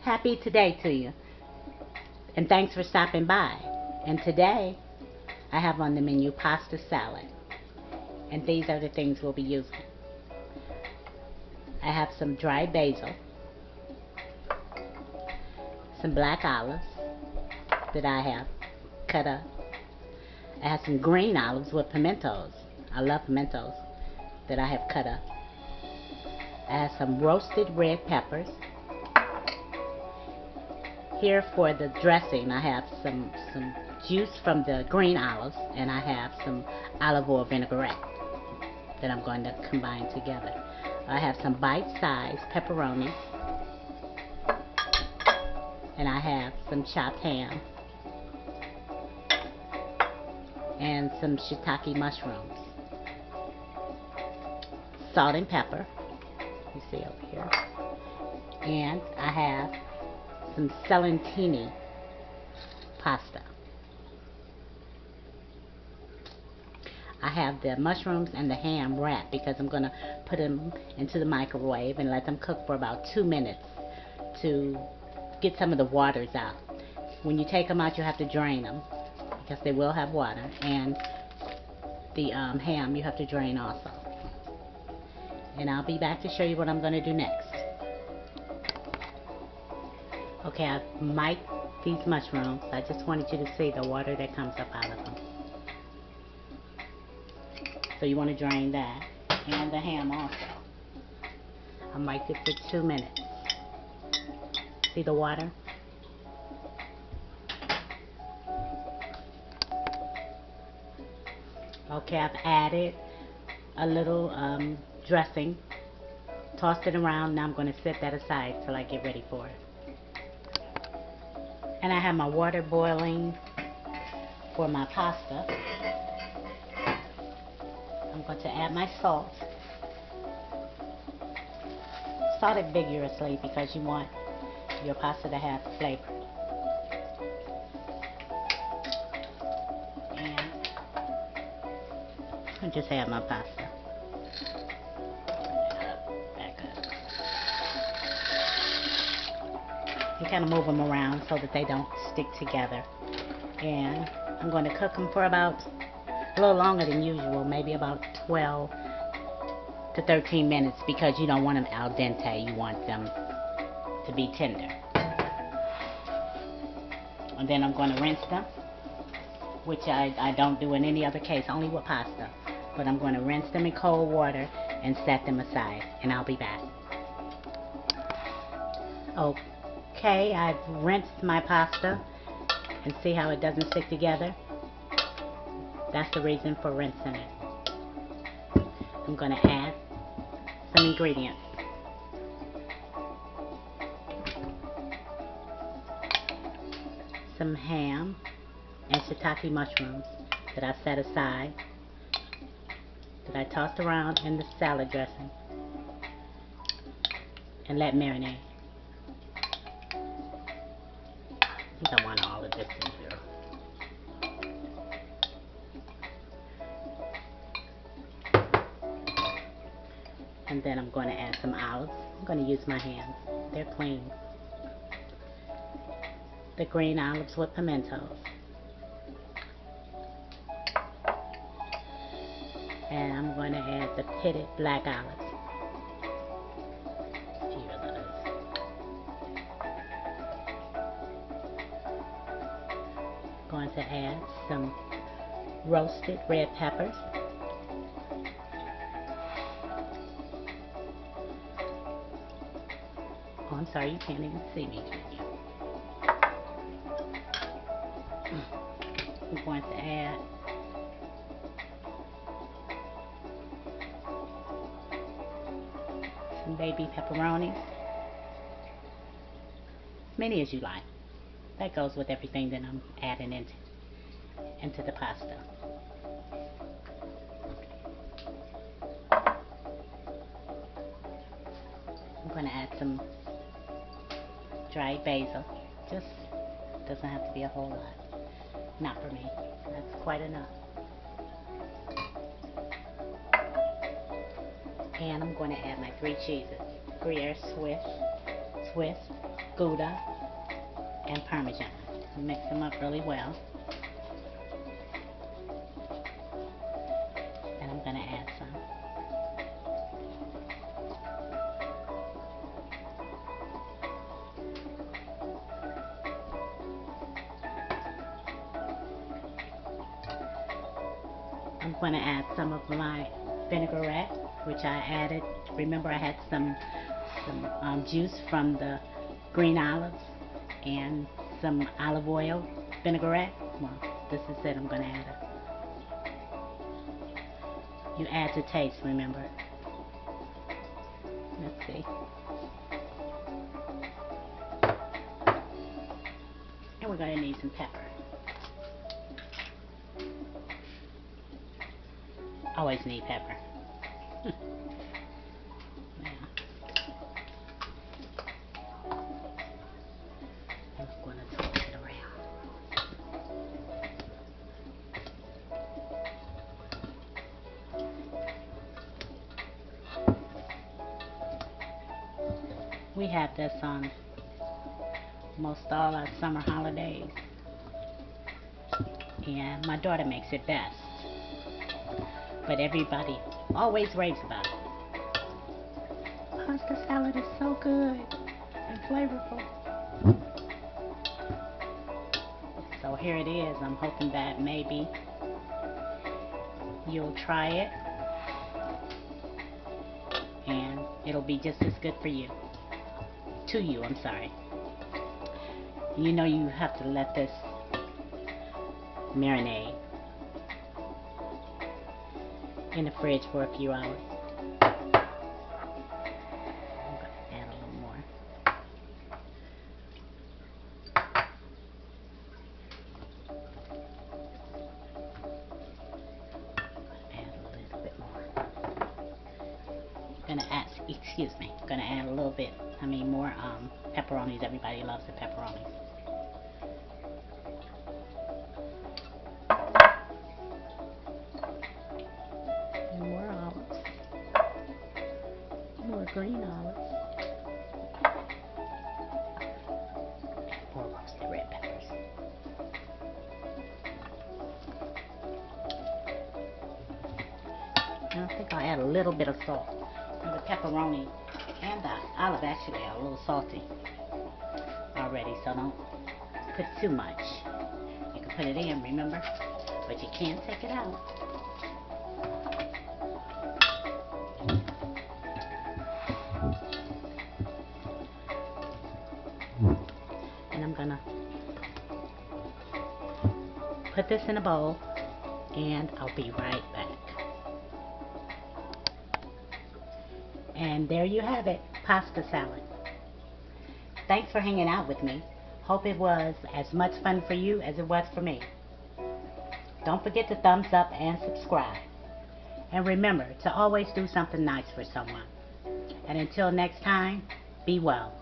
Happy today to you, and thanks for stopping by. And today, I have on the menu pasta salad, and these are the things we'll be using. I have some dried basil, some black olives that I have cut up. I have some green olives with pimentos. I love pimentos that I have cut up. I have some roasted red peppers. Here for the dressing, I have some juice from the green olives, and I have some olive oil vinaigrette that I'm going to combine together. I have some bite-sized pepperoni, and I have some chopped ham and some shiitake mushrooms, salt and pepper, you see over here, and I have some Cellentani pasta. I have the mushrooms and the ham wrapped because I'm going to put them into the microwave and let them cook for about 2 minutes to get some of the waters out. When you take them out, you have to drain them because they will have water, and the ham you have to drain also. And I'll be back to show you what I'm going to do next. Okay, I've mic'd these mushrooms. I just wanted you to see the water that comes up out of them. So you want to drain that, and the ham also. I mic'd it for 2 minutes. See the water? Okay, I've added a little dressing, tossed it around. Now I'm going to set that aside till I get ready for it. And I have my water boiling for my pasta. I'm going to add my salt. Salt it vigorously because you want your pasta to have flavor. And I just add my pasta. Back up. You kind of move them around so that they don't stick together. And I'm going to cook them for about a little longer than usual, maybe about 12 to 13 minutes, because you don't want them al dente. You want them to be tender. And then I'm going to rinse them, which I don't do in any other case, only with pasta. But I'm going to rinse them in cold water and set them aside, and I'll be back. Okay, I've rinsed my pasta, and see how it doesn't stick together? That's the reason for rinsing it. I'm going to add some ingredients. Some ham and shiitake mushrooms that I set aside, that I tossed around in the salad dressing and let marinate. I think I want all of this in here. And then I'm going to add some olives. I'm going to use my hands. They're clean. The green olives with pimentos. And I'm going to add the pitted black olives. A few of those. Going to add some roasted red peppers. Oh, I'm sorry, you can't even see me. I'm going to add some baby pepperoni, as many as you like. That goes with everything that I'm adding into the pasta. I'm going to add some dried basil. Just doesn't have to be a whole lot. Not for me. That's quite enough. And I'm going to add my 3 cheeses. Gruyere, Swiss, Gouda, and Parmesan. Mix them up really well. And I'm going to add some. I'm going to add some of my vinaigrette, which I added. Remember, I had some juice from the green olives and some olive oil vinaigrette. Well, this is it. I'm going to add it. You add to taste, remember. Let's see. And we're going to need some pepper. Always need pepper. Now, I'm going to toss it around. We have this on most all our summer holidays, and my daughter makes it best. But everybody always raves about it. Pasta salad is so good and flavorful. So here it is. I'm hoping that maybe you'll try it and it'll be just as good for you. To you, I'm sorry. You know you have to let this marinate in the fridge for a few hours. I'm going to add a little more. Add a little bit more. Gonna add, excuse me, gonna add a little bit, more pepperonis. Everybody loves the pepperonis. More olives, more green olives, more roasted red peppers. And I think I'll add a little bit of salt. Now the pepperoni and the olive actually are a little salty already, so don't put too much. You can put it in, remember, but you can't take it out. And I'm gonna put this in a bowl and I'll be right back. And there you have it, pasta salad. Thanks for hanging out with me. Hope it was as much fun for you as it was for me. Don't forget to thumbs up and subscribe. And remember to always do something nice for someone. And until next time, be well.